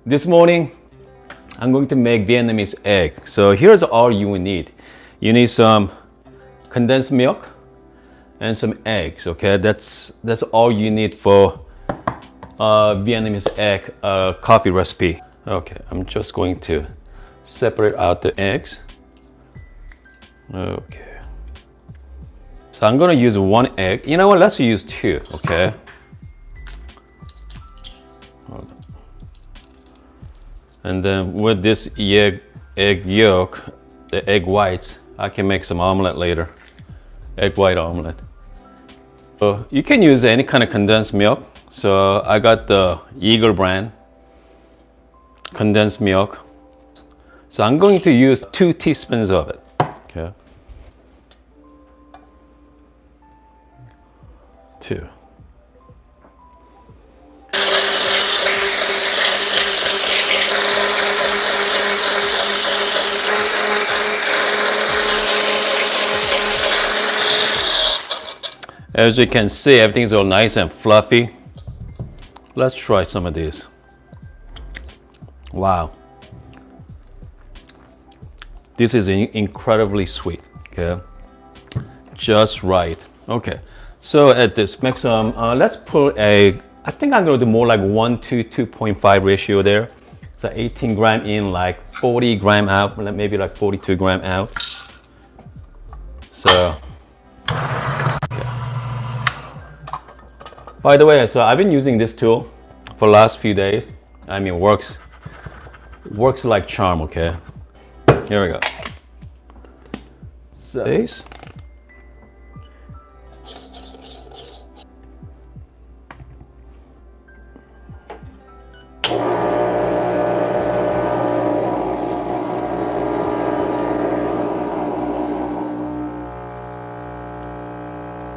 This morning, I'm going to make Vietnamese egg. So here's all you will need. You need some condensed milk and some eggs, okay? That's all you need for Vietnamese egg coffee recipe. Okay, I'm just going to separate out the eggs. Okay. So I'm gonna use one egg. You know what, let's use two, okay? And then with this egg yolk, the egg whites, I can make some omelet later. Egg white omelet. So you can use any kind of condensed milk. So I got the Eagle brand condensed milk. So I'm going to use 2 teaspoons of it. Okay. 2. As you can see, everything's all nice and fluffy. Let's try some of these. Wow. This is incredibly sweet, okay? Just right. Okay, so at this, make some, let's put I think I'm gonna do more like 1 to 2.5 ratio there. So 18 gram in, like 40 gram out, maybe like 42 gram out. So, by the way, so I've been using this tool for the last few days. I mean, works like charm, okay? Here we go. So this.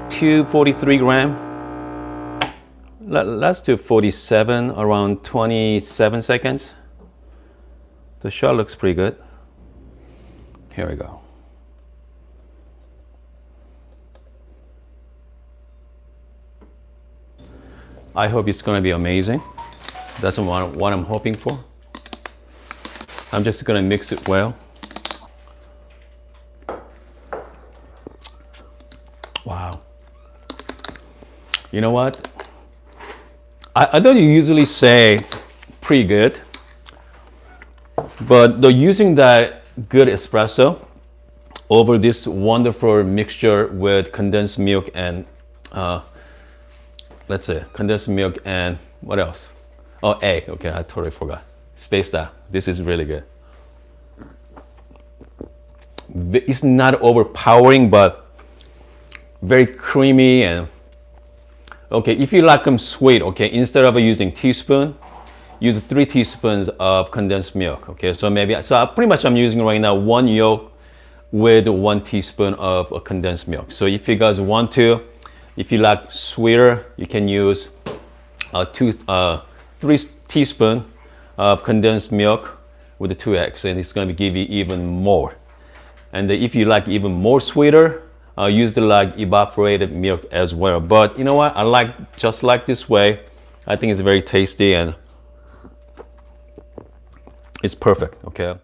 To 43 gram. Let's do 47, around 27 seconds. The shot looks pretty good. Here we go. I hope it's gonna be amazing. That's what I'm hoping for. I'm just gonna mix it well. Wow. You know what? I don't usually say pretty good, but they're using that good espresso over this wonderful mixture with condensed milk and let's say condensed milk and what else? Oh, egg. Okay, I totally forgot. Spaced out. This is really good. It's not overpowering, but very creamy and okay. If you like them sweet, okay, instead of using teaspoon, use 3 teaspoons of condensed milk. Okay, so pretty much I'm using right now 1 yolk with 1 teaspoon of condensed milk. So if you guys want to, if you like sweeter, you can use 3 teaspoons of condensed milk with the 2 eggs, and it's going to give you even more. And if you like even more sweeter, use the evaporated milk as well. But you know what? I like just like this way. I think it's very tasty and it's perfect. Okay.